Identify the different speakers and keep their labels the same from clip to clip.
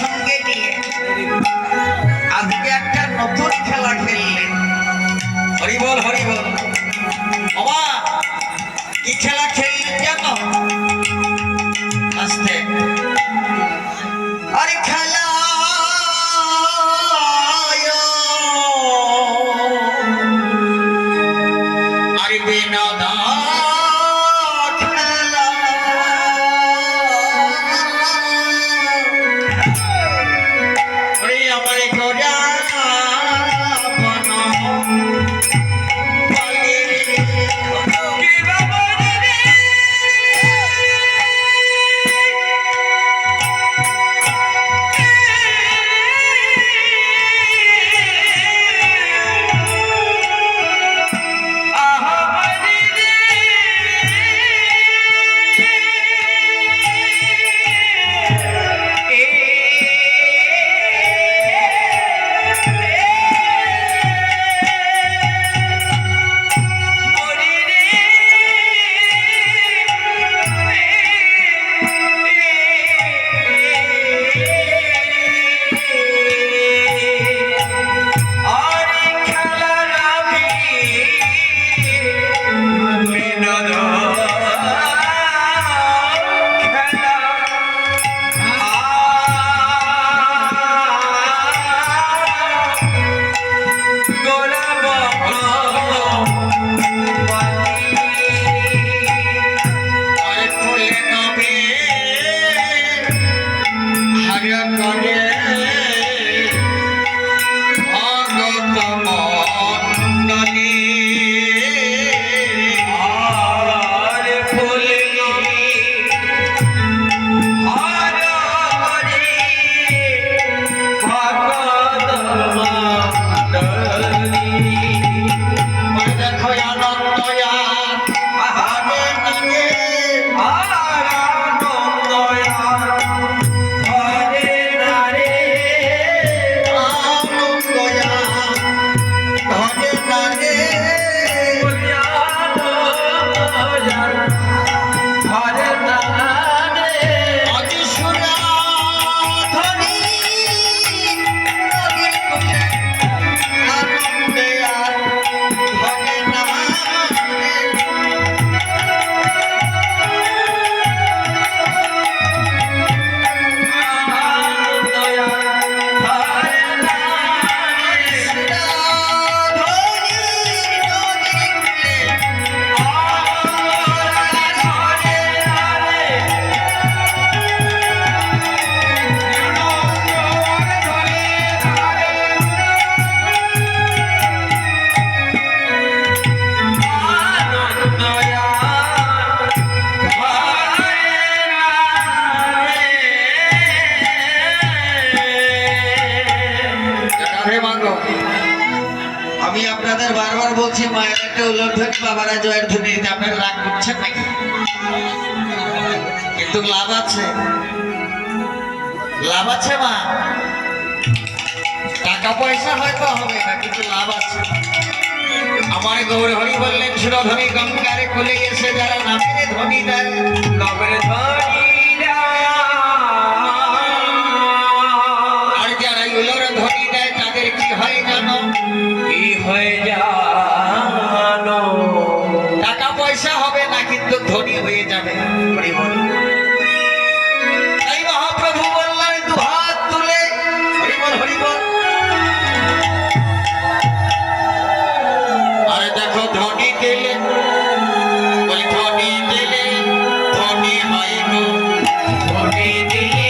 Speaker 1: সঙ্গে নিয়ে আজকে একটা নতুন খেলা খেললেন। হরি বল হরি বল। বাবা কি খেলা খেললেন জানো? আস্তে আরে খেলা আরে বিনোদন আমি আপনাদের বারবার বলছি মায়ের একটা উলধ্বনি বাবারা জয়ের ধ্বনি দিতে আপনারা রাগ করছেন নাকি? কিন্তু লাভ আছে, লাভ আছে মা। টাকা পয়সা হয়তো হবে না কিন্তু লাভ আছে। আমার গৌর হরি বললেন সুরধ্বনি গঙ্গারে খুলে এসে যারা নামের ধ্বনি দেয়, নামের ধ্বনি আর যারা উলোর ধ্বনি দেয় তাদের কি হয় জানো? কি হয়ে জানো? টাকা পয়সা হবে না কিন্তু ধনী হয়ে যাবে। হরি বল। তাই মহাপ্রভু বললেন দু হাত তুলে হরি বল হরি বল। আরে দেখো ধনী দিলে ওই ধনী দিলে ধনী হয় গো, ধনী দিলে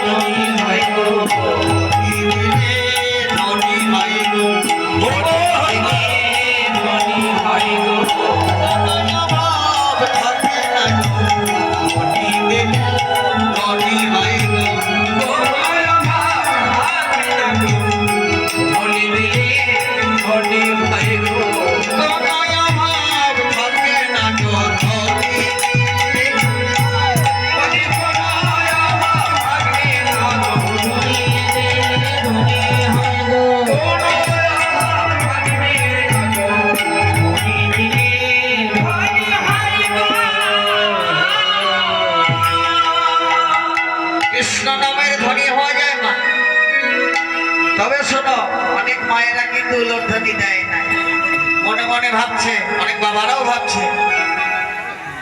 Speaker 1: ধনী হয় গো, ধনী দিলে ধনী হয় গো, ধনী হয় গো। ভাব থাকে না গো, ধনী দিলে ধনী হয় গো, ধনী দিলে ধনী হয় গো। কৃষ্ণ নামের ধ্বনি হওয়া যায় তবে শোনো, অনেক মায়েরা কিন্তু উলুধ্বনি দেয় না, মনে মনে ভাবছে, অনেক বাবারাও ভাবছে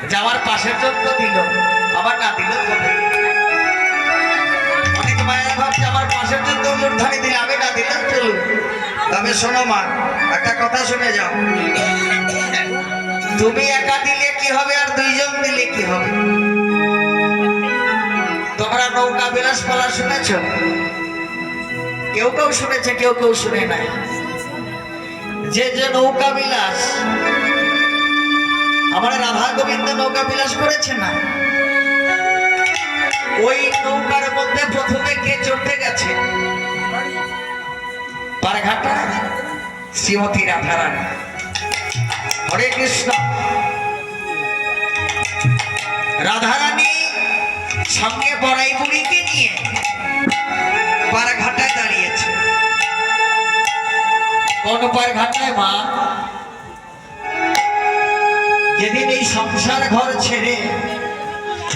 Speaker 1: যে আমার পাশের জন তো দিল, আমার না দিল হবে। অনেক মায়েরা ভাবছে আমার পাশের জন তো উলুধ্বনি দিলে, আমি না দিলে চলুন। তবে শোনো মা, একটা কথা শুনে যাও, তুমি একা দিলে কি হবে আর দুইজন দিলে কি হবে? তোমরা নৌকা বিলাস বলা শুনেছ? কেউ কেউ শুনেছে, কেউ কেউ শুনে নাই। যে যে নৌকা বিলাস, আমার রাধা গোবিন্দ নৌকা বিলাস করেছে না, ওই নৌকার মধ্যে প্রথমে কে চড়তে গেছে? পারঘাটা শ্রীমতী রাধারানী। হরে কৃষ্ণ। রাধারানী সঙ্গে বড়াই বুড়িকে নিয়ে পারঘাটায় দাঁড়িয়েছে। কোন পারঘাটায় মা? যেদিন এই সংসার ঘর ছেড়ে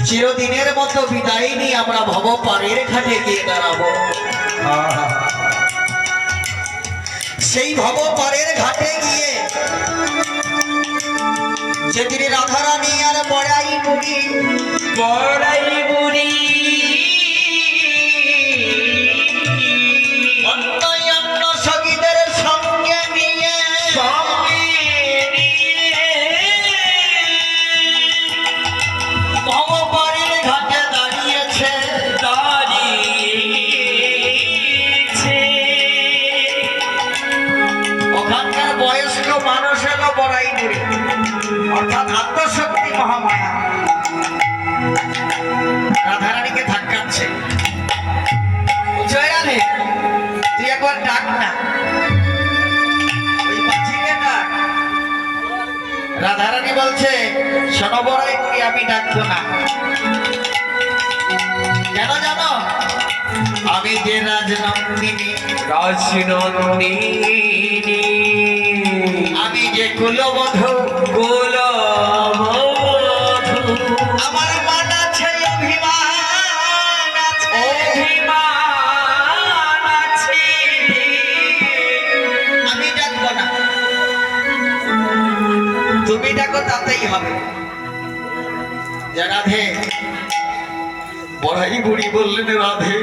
Speaker 1: চিরদিনের মতো বিদায় নিয়ে আমরা ভব পারের ঘাটে গিয়ে দাঁড়াবো, সেই ভব পারের ঘাটে গিয়ে যেদিন রাধারানী আর বড়াই বুড়ি অন্য অন্য সখীদের সঙ্গে নিয়ে ভব পারের ঘাটে দাঁড়িয়েছে। ওখানকার বয়স্ক মানুষ এলো বড়াই বুড়ি, অর্থাৎ আত্মশক্তি মহামায়া রাধারানীকে ধাক্কাচ্ছে। জয়ালে তুই একবার ডাক না, ওই মাঝিকে ডাক। রাধারানী বলছে, শোনো বড়াই বুড়ি, আমি ডাকবো না। কেন জানো? আমি যে রাজনন্দিনী, আমি যে কুলবধূ, আমার মান আছে, অভিমান আছে, আমি ডাকবো না, তুমি ডাকো তাতেই হবে। যে রাধে, বড়াই বুড়ি বললেন, রাধে